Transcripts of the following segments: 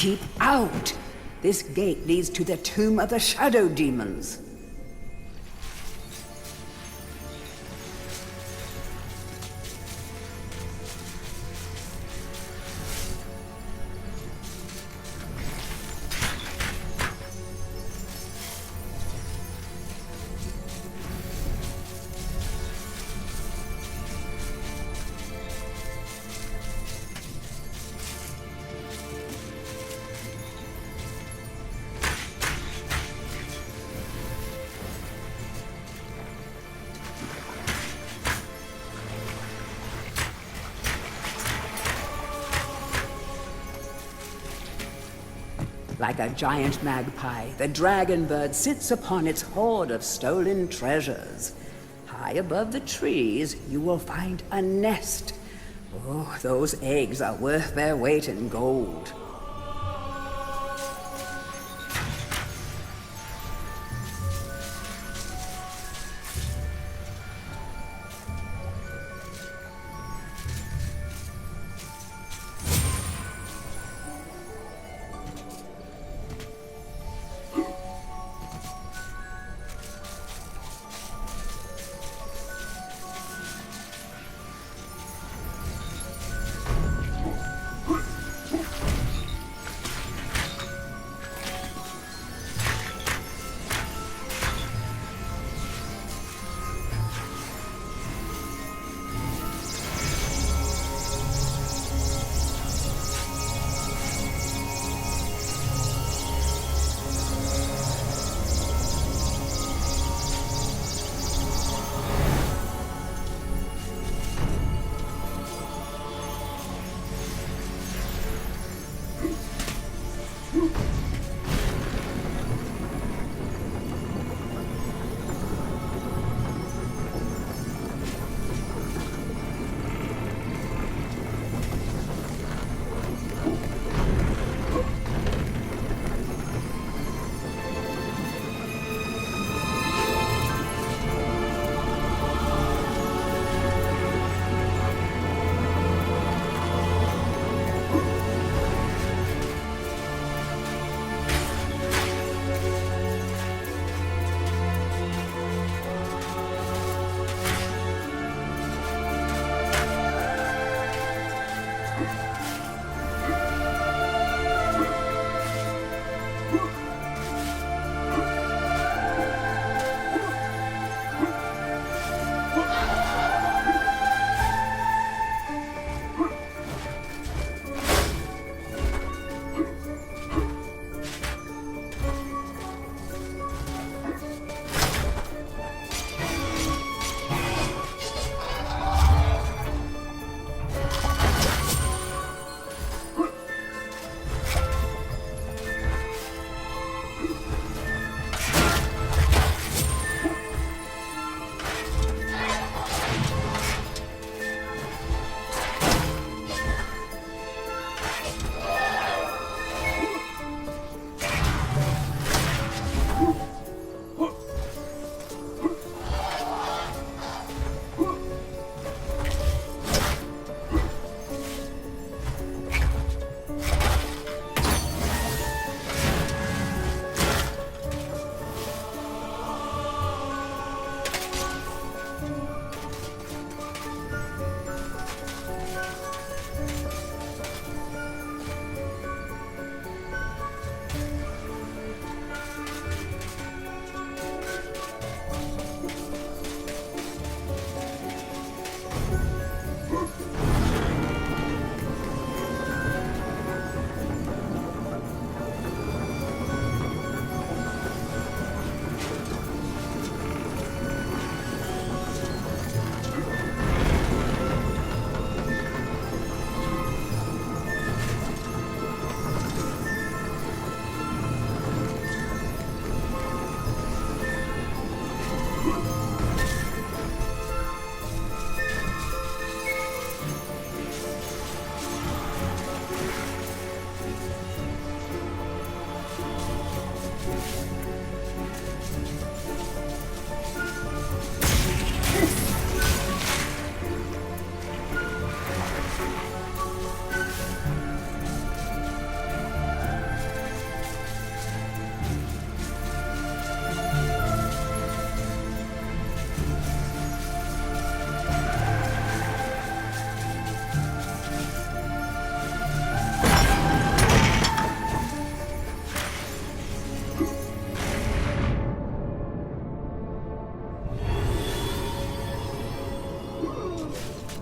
Keep out! This gate leads to the tomb of the shadow demons. Like a giant magpie, the dragon bird sits upon its hoard of stolen treasures. High above the trees, you will find a nest. Oh, those eggs are worth their weight in gold.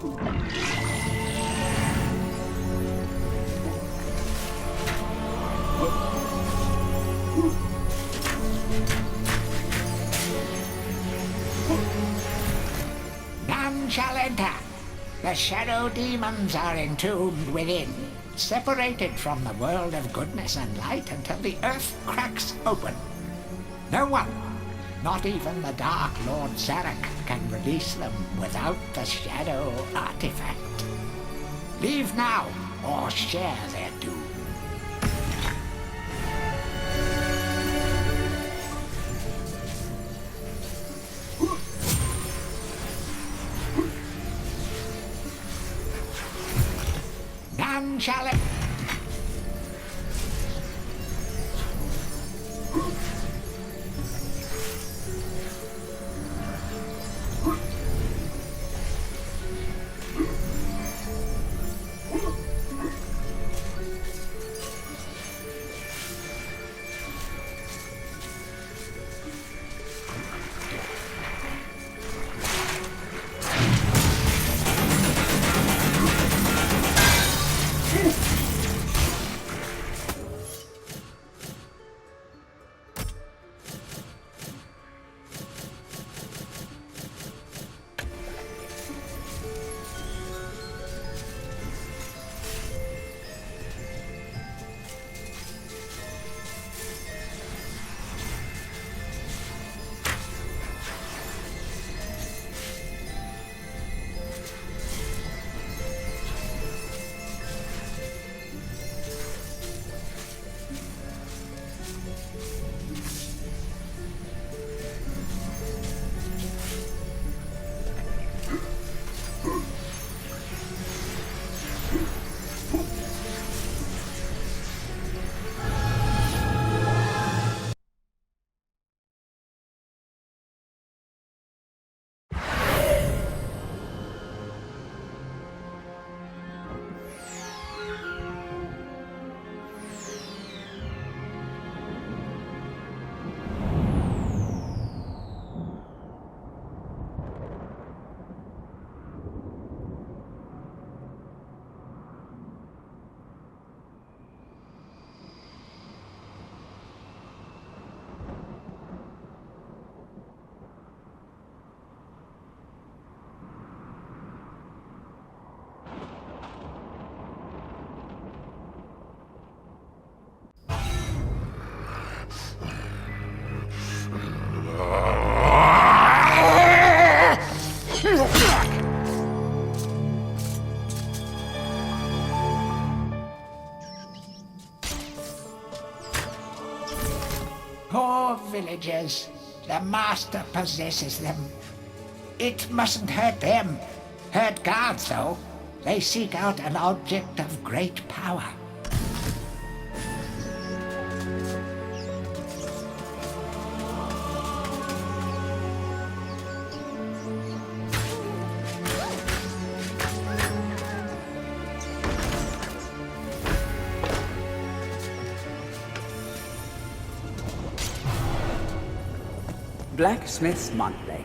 None shall enter. The shadow demons are entombed within, separated from the world of goodness and light until the earth cracks open. No one, not even the Dark Lord Zarek, can release them without the shadow artifact. Leave now, or share their doom. None shall it. Poor villagers. The master possesses them. It mustn't hurt them. Hurt guards, though. They seek out an object of great power. Blacksmith's Monthly.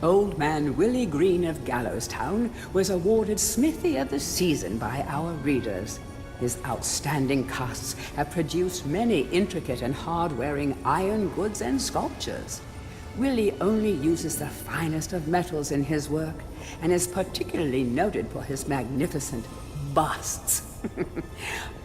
Old Man Willie Green of Gallowstown was awarded Smithy of the Season by our readers. His outstanding casts have produced many intricate and hard-wearing iron goods and sculptures. Willie only uses the finest of metals in his work, and is particularly noted for his magnificent busts.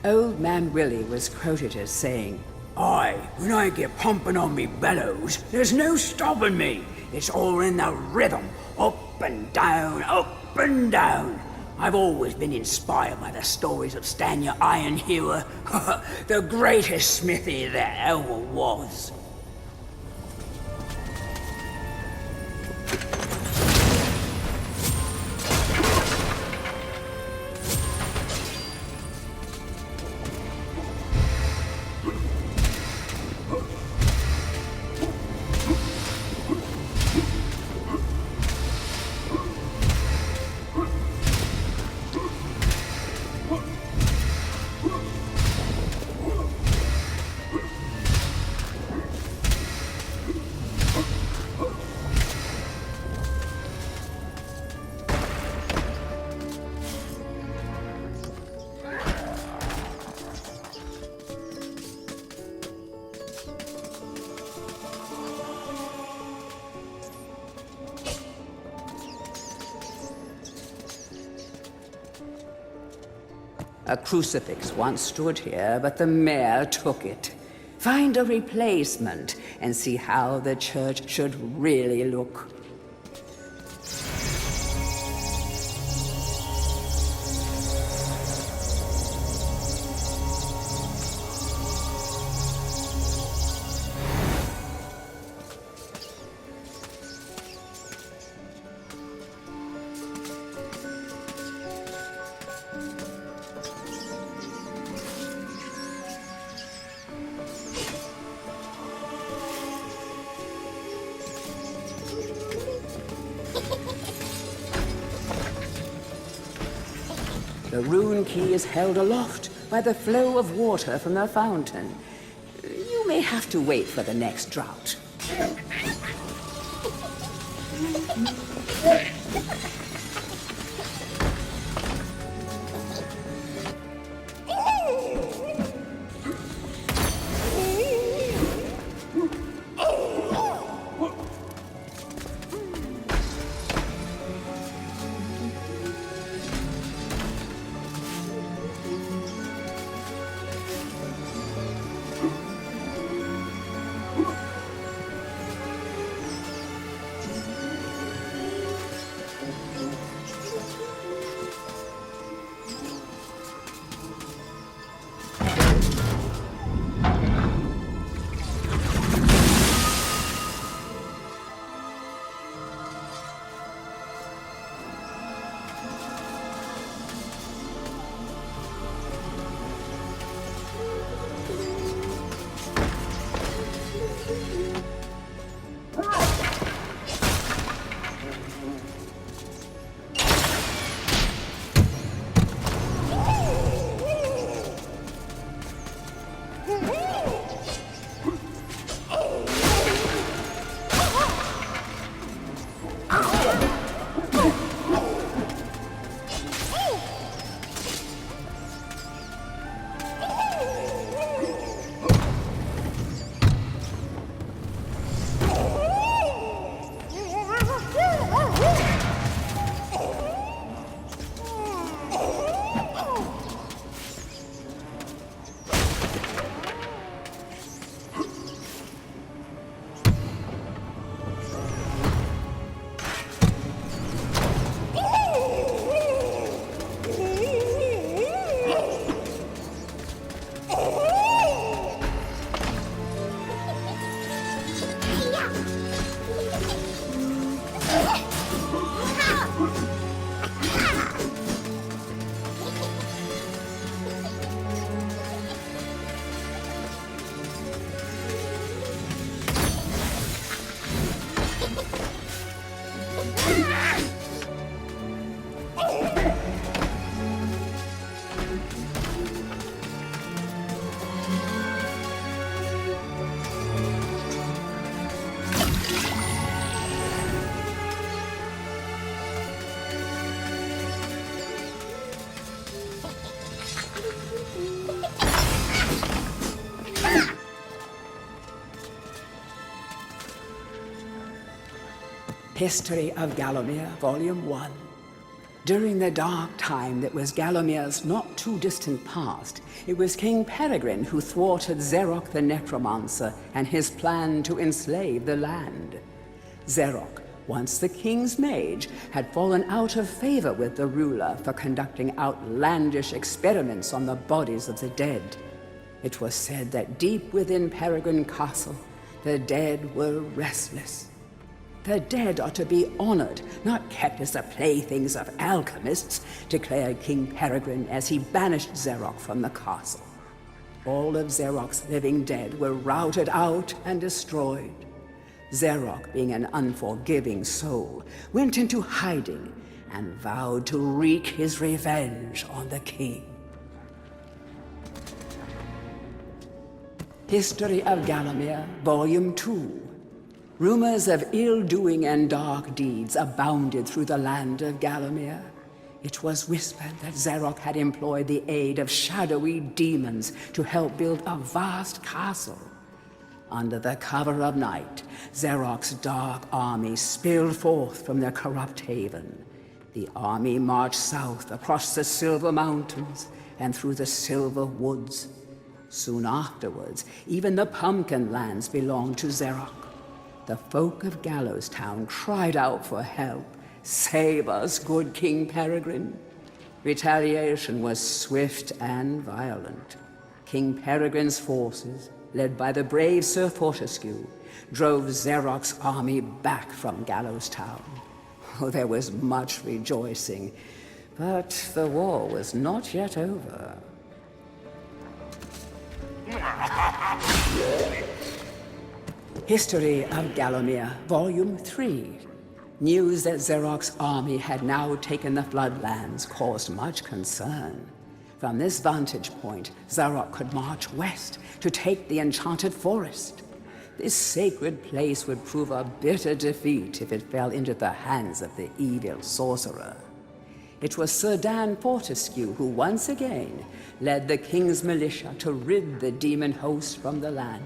Old Man Willie was quoted as saying, "Aye, when I get pumping on me bellows, there's no stopping me. It's all in the rhythm, up and down, up and down. I've always been inspired by the stories of Stanya Ironhewer, the greatest smithy there ever was." A crucifix once stood here, but the mayor took it. Find a replacement and see how the church should really look. The rune key is held aloft by the flow of water from the fountain. You may have to wait for the next drought. History of Gallowmere, Volume 1. During the dark time that was Gallowmere's not too distant past, it was King Peregrine who thwarted Xerok the Necromancer and his plan to enslave the land. Xerok, once the king's mage, had fallen out of favor with the ruler for conducting outlandish experiments on the bodies of the dead. It was said that deep within Peregrine Castle, the dead were restless. The dead are to be honored, not kept as the playthings of alchemists, declared King Peregrine as he banished Xerok from the castle. All of Xerok's living dead were routed out and destroyed. Xerok, being an unforgiving soul, went into hiding and vowed to wreak his revenge on the king. History of Gallowmere, Volume 2. Rumors of ill-doing and dark deeds abounded through the land of Gallowmere. It was whispered that Xerok had employed the aid of shadowy demons to help build a vast castle. Under the cover of night, Xerok's dark army spilled forth from their corrupt haven. The army marched south across the Silver Mountains and through the silver woods. Soon afterwards, even the pumpkin lands belonged to Xerox. The folk of Gallows Town cried out for help. "Save us, good King Peregrine." Retaliation was swift and violent. King Peregrine's forces, led by the brave Sir Fortescue, drove Xerox's army back from Gallows Town. Oh, there was much rejoicing, but the war was not yet over. History of Gallowmere, Volume 3. News that Xerox's army had now taken the Floodlands caused much concern. From this vantage point, Xerox could march west to take the Enchanted Forest. This sacred place would prove a bitter defeat if it fell into the hands of the evil sorcerer. It was Sir Dan Fortescue who once again led the king's militia to rid the demon host from the land.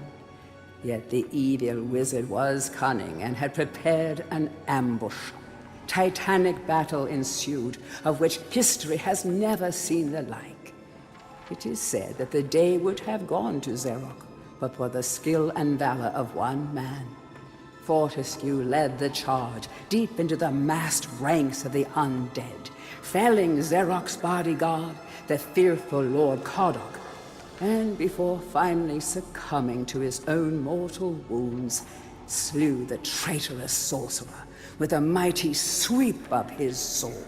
Yet the evil wizard was cunning and had prepared an ambush. Titanic battle ensued, of which history has never seen the like. It is said that the day would have gone to Xerox, but for the skill and valor of one man. Fortescue led the charge deep into the massed ranks of the undead, felling Xerox's bodyguard, the fearful Lord Coddock, and before finally succumbing to his own mortal wounds, slew the traitorous sorcerer with a mighty sweep of his sword.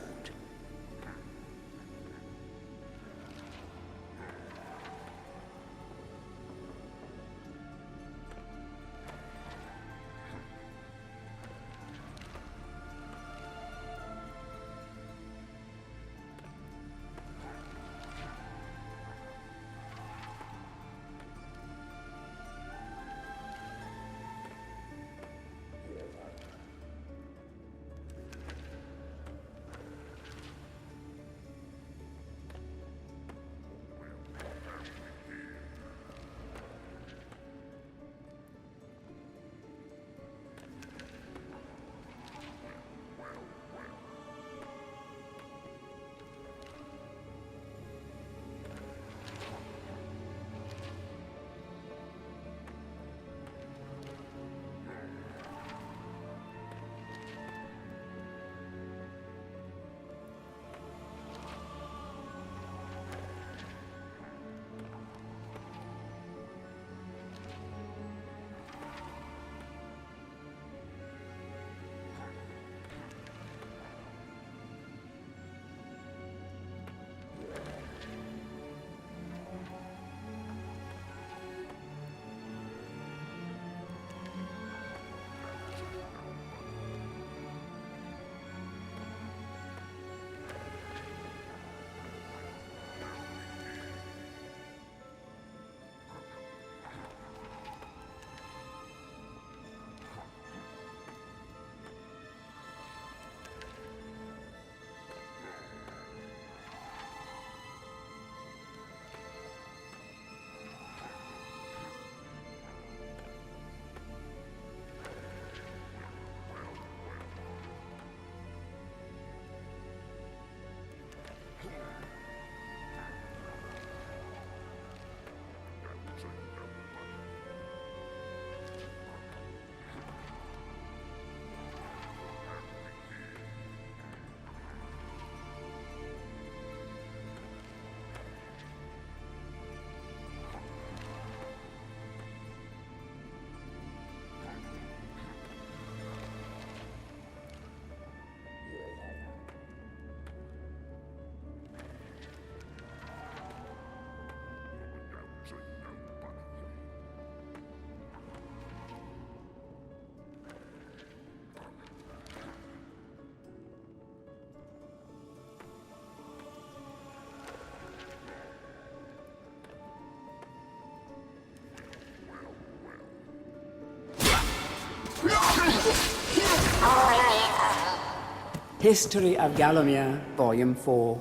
History of Gallowmere, Volume 4.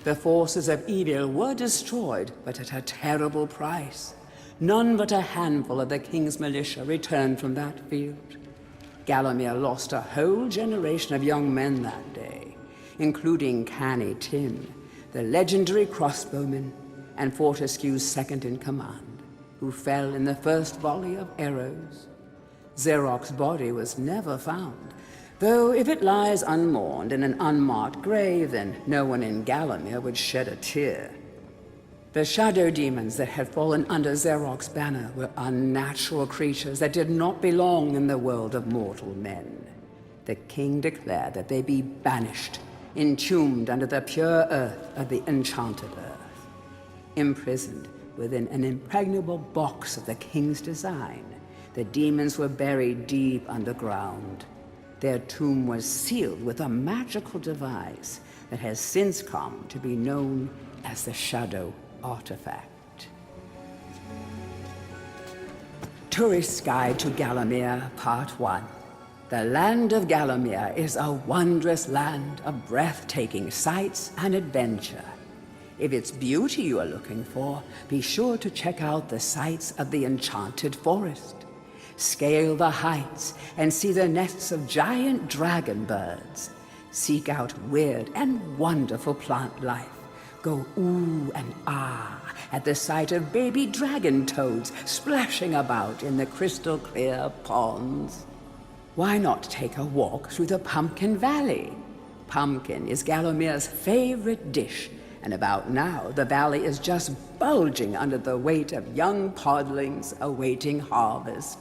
The forces of evil were destroyed, but at a terrible price. None but a handful of the king's militia returned from that field. Gallowmere lost a whole generation of young men that day, including Canny Tim, the legendary crossbowman and Fortescue's second in command, who fell in the first volley of arrows. Xeroc's body was never found, though if it lies unmourned in an unmarked grave, then no one in Gallowmere would shed a tear. The shadow demons that had fallen under Xeroc's banner were unnatural creatures that did not belong in the world of mortal men. The king declared that they be banished, entombed under the pure earth of the enchanted earth. Imprisoned within an impregnable box of the king's design, the demons were buried deep underground. Their tomb was sealed with a magical device that has since come to be known as the Shadow Artifact. Tourist's Guide to Gallowmere, Part 1. The land of Gallowmere is a wondrous land of breathtaking sights and adventure. If it's beauty you are looking for, be sure to check out the sights of the Enchanted Forest. Scale the heights and see the nests of giant dragon birds. Seek out weird and wonderful plant life. Go ooh and ah at the sight of baby dragon toads splashing about in the crystal clear ponds. Why not take a walk through the Pumpkin Valley? Pumpkin is Gallowmere's favorite dish, and about now the valley is just bulging under the weight of young podlings awaiting harvest.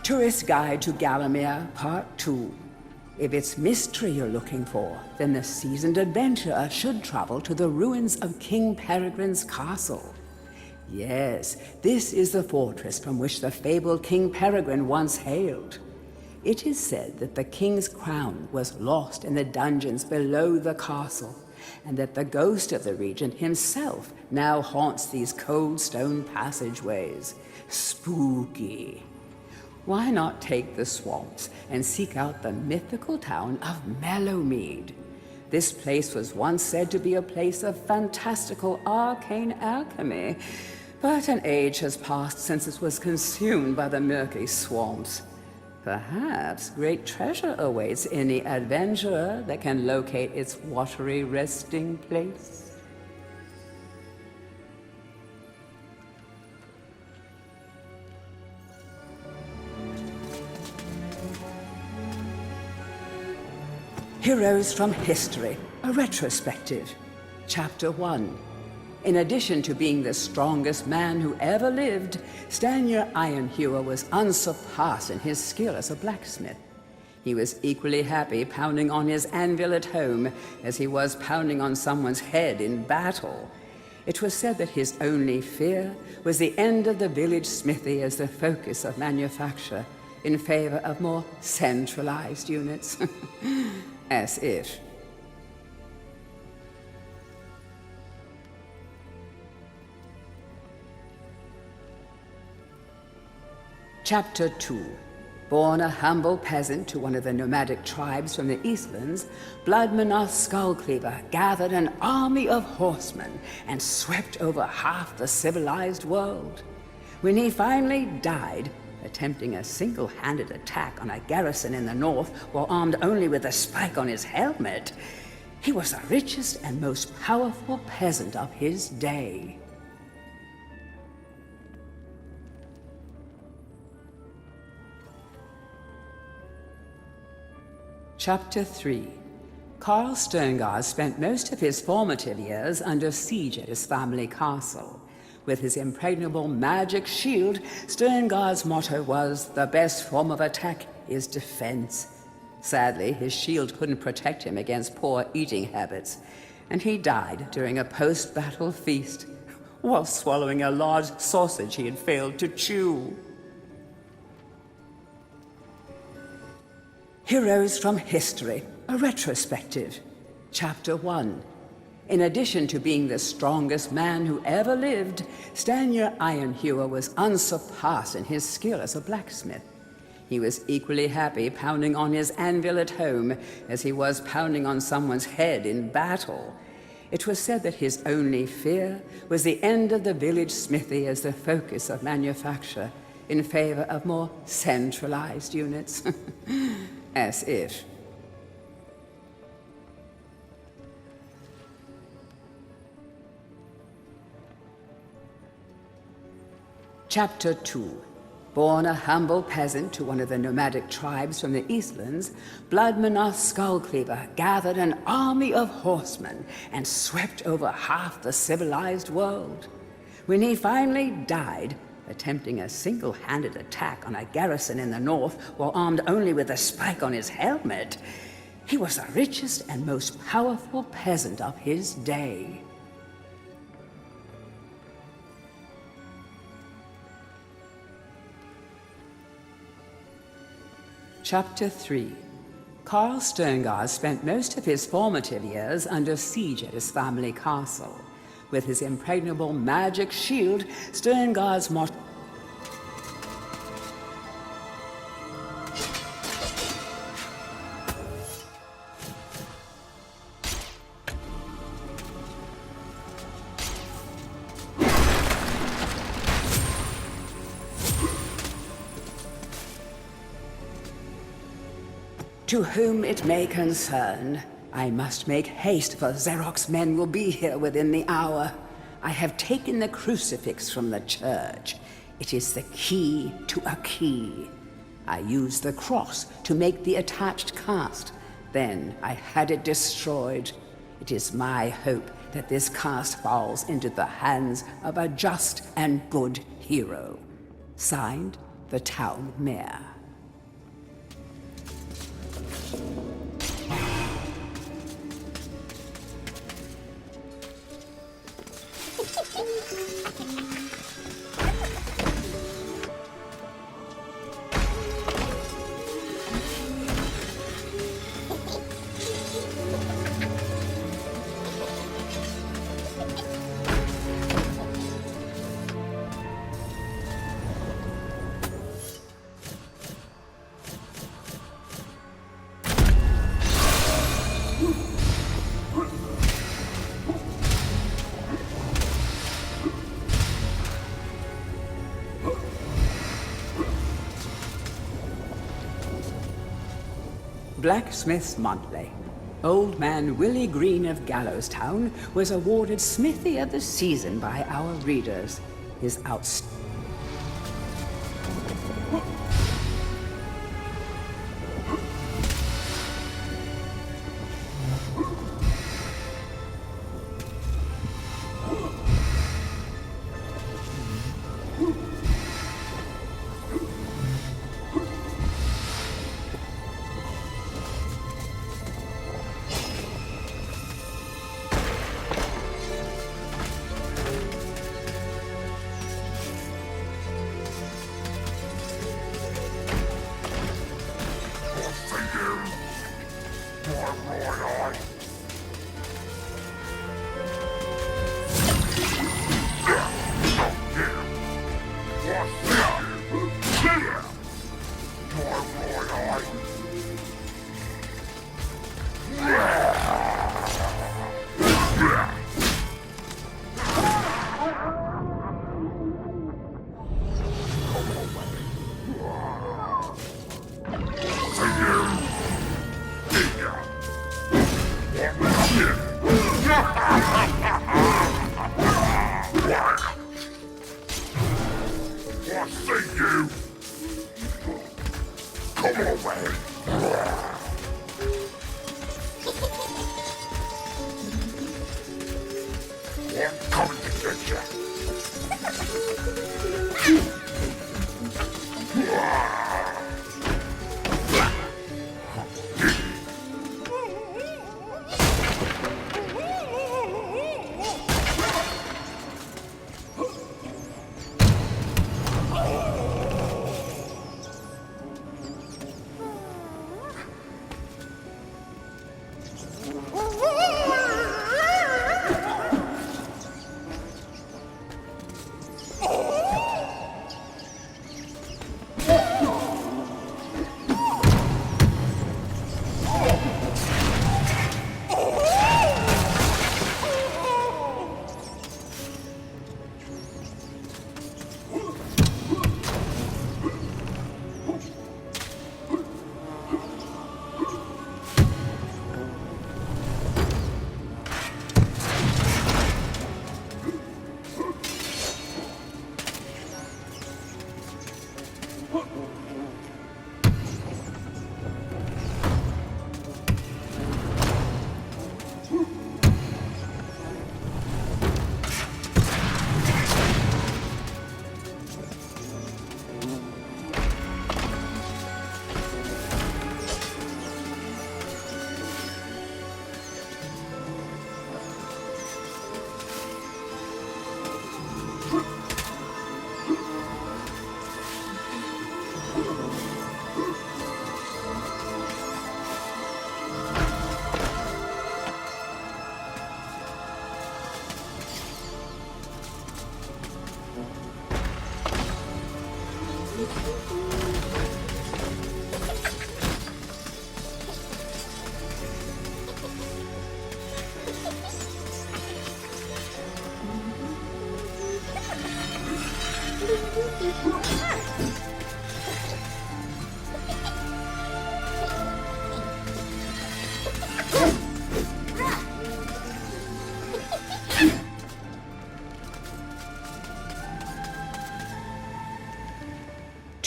Tourist Guide to Gallowmere, Part 2. If it's mystery you're looking for, then the seasoned adventurer should travel to the ruins of King Peregrine's castle. Yes, this is the fortress from which the fabled King Peregrine once hailed. It is said that the king's crown was lost in the dungeons below the castle, and that the ghost of the regent himself now haunts these cold stone passageways. Spooky. Why not take the swamps and seek out the mythical town of Mellowmead? This place was once said to be a place of fantastical arcane alchemy, but an age has passed since it was consumed by the murky swamps. Perhaps great treasure awaits any adventurer that can locate its watery resting place. Heroes from History, a retrospective. Chapter 1. In addition to being the strongest man who ever lived, Stanyer Ironhewer was unsurpassed in his skill as a blacksmith. He was equally happy pounding on his anvil at home as he was pounding on someone's head in battle. It was said that his only fear was the end of the village smithy as the focus of manufacture, in favor of more centralized units. As if. Chapter 2. Born a humble peasant to one of the nomadic tribes from the Eastlands, Bloodmanoth Skullcleaver gathered an army of horsemen and swept over half the civilized world. When he finally died, attempting a single-handed attack on a garrison in the north while armed only with a spike on his helmet, he was the richest and most powerful peasant of his day. Chapter 3. Carl Sterngard spent most of his formative years under siege at his family castle. With his impregnable magic shield, Sterngard's motto was, "The best form of attack is defense." Sadly, his shield couldn't protect him against poor eating habits, and he died during a post-battle feast while swallowing a large sausage he had failed to chew. Heroes from History, a retrospective. Chapter 1. In addition to being the strongest man who ever lived, Stanyer Ironhewer was unsurpassed in his skill as a blacksmith. He was equally happy pounding on his anvil at home as he was pounding on someone's head in battle. It was said that his only fear was the end of the village smithy as the focus of manufacture in favor of more centralized units. As if. Chapter 2. Born a humble peasant to one of the nomadic tribes from the Eastlands, Bloodmanoth Skullcleaver gathered an army of horsemen and swept over half the civilized world. When he finally died, attempting a single-handed attack on a garrison in the north while armed only with a spike on his helmet, he was the richest and most powerful peasant of his day. Chapter 3. Carl Sterngard spent most of his formative years under siege at his family castle. With his impregnable magic shield, Sterngard's motto. To whom it may concern, I must make haste, for Xeroc's men will be here within the hour. I have taken the crucifix from the church. It is the key to a key. I used the cross to make the attached cast. Then I had it destroyed. It is my hope that this cast falls into the hands of a just and good hero. Signed, the town mayor. Blacksmith's Monthly. Old man Willie Green of Gallowstown was awarded Smithy of the Season by our readers. His outstanding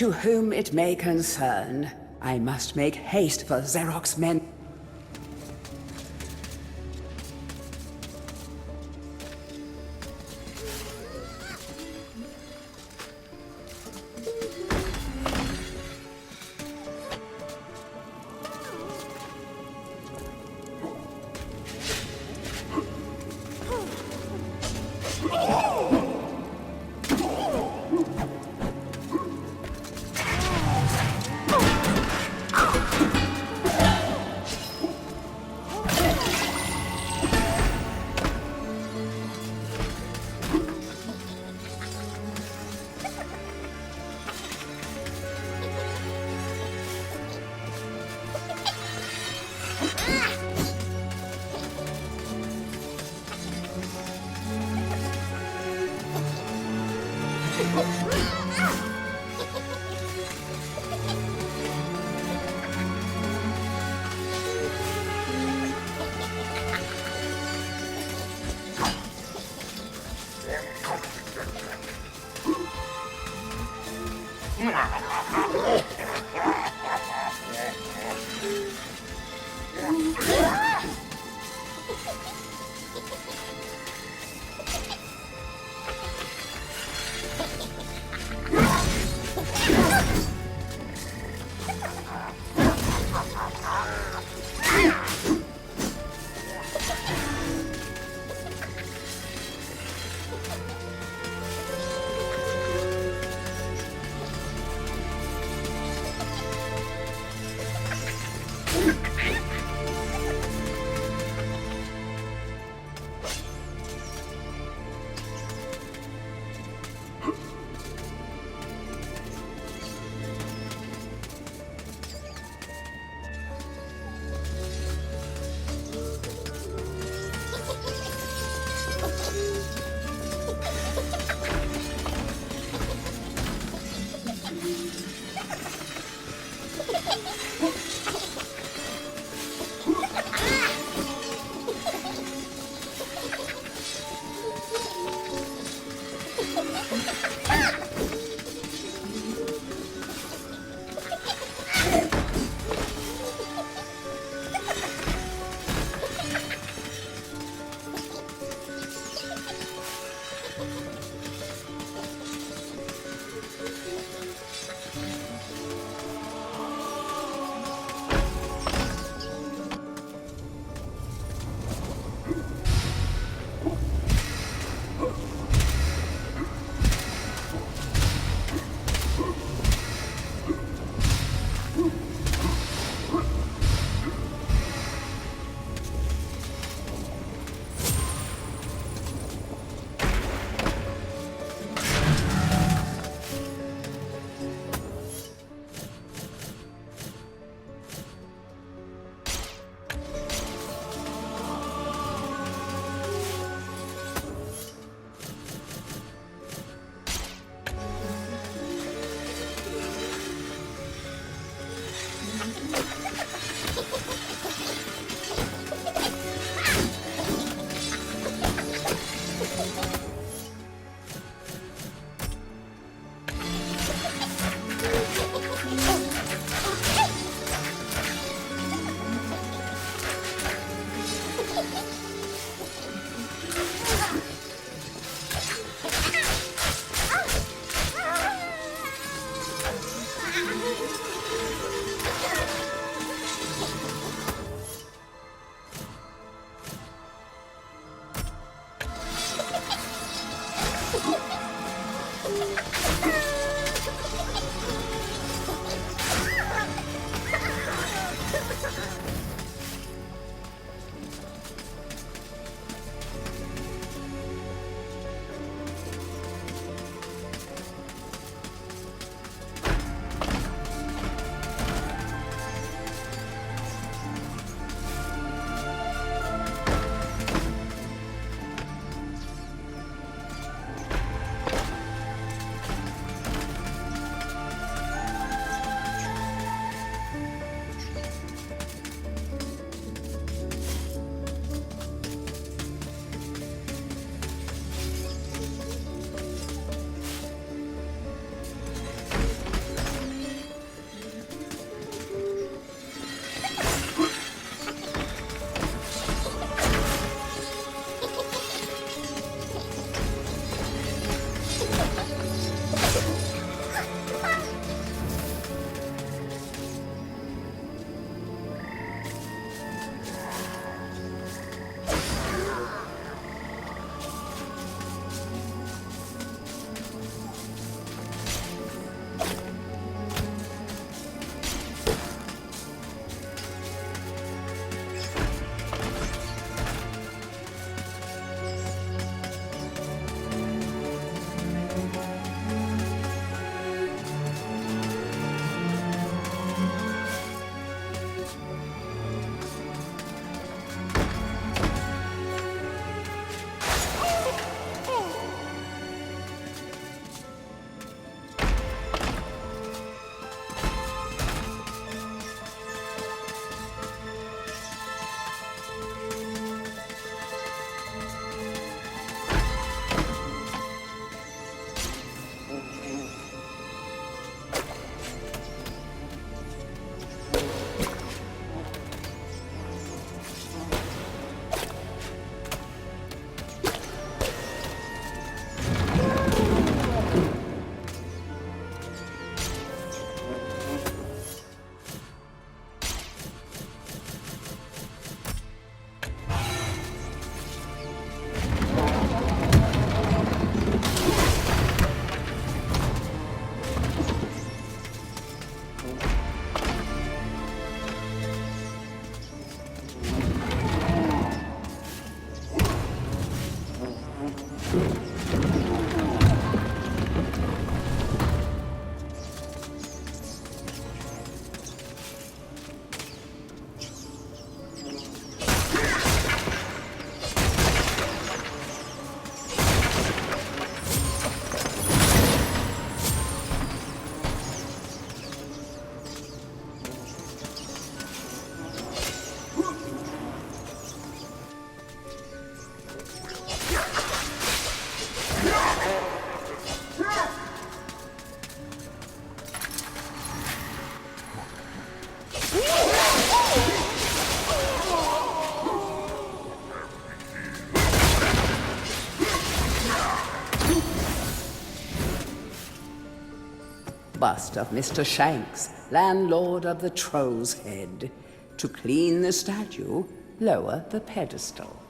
To whom it may concern, I must make haste for Xerox men. bust of Mr. Shanks, landlord of the Troll's Head. To clean the statue, lower the pedestal.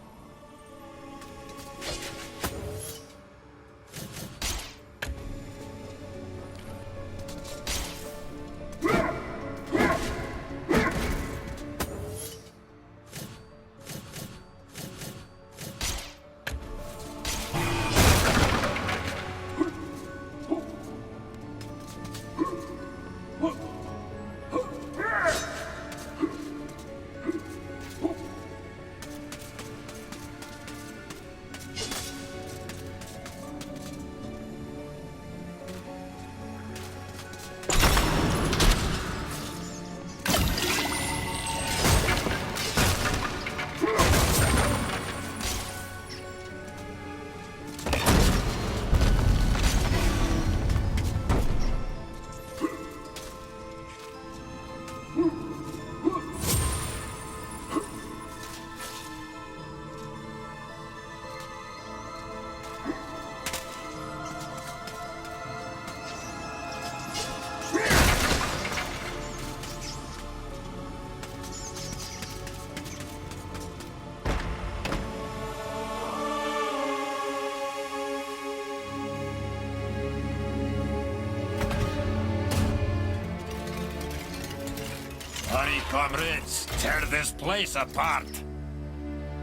Hurry, comrades, tear this place apart.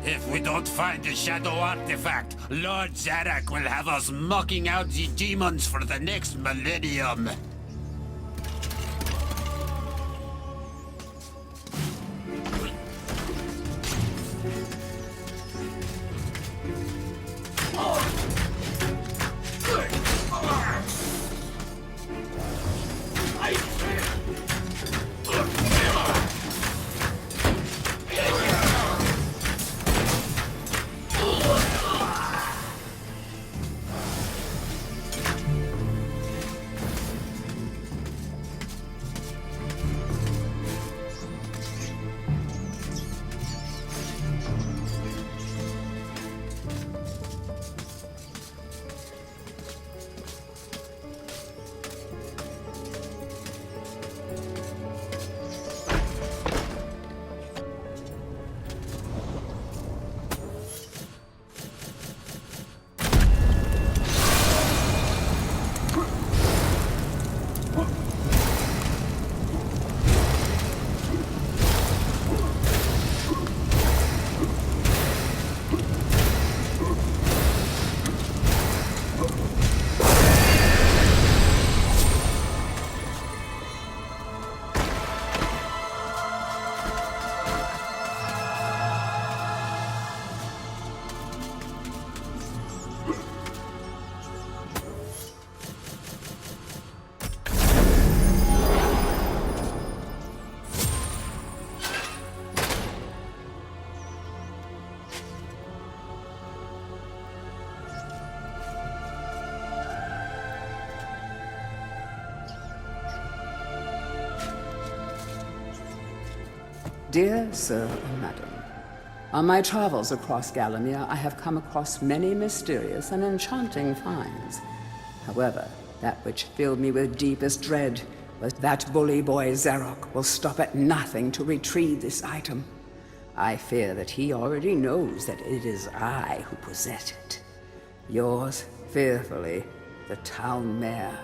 If we don't find the shadow artifact, Lord Zarek will have us mocking out the demons for the next millennium. Dear Sir and Madam, on my travels across Galamir, I have come across many mysterious and enchanting finds. However, that which filled me with deepest dread was that bully boy Zarok will stop at nothing to retrieve this item. I fear that he already knows that it is I who possess it. Yours fearfully, the town mayor.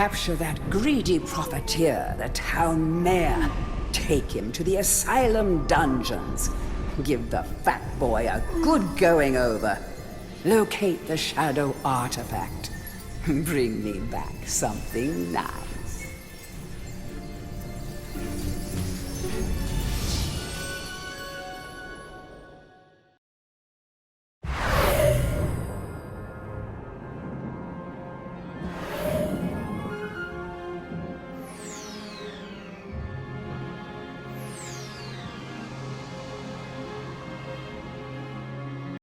Capture that greedy profiteer, the town mayor. Take him to the asylum dungeons. Give the fat boy a good going over. Locate the shadow artifact. Bring me back something nice.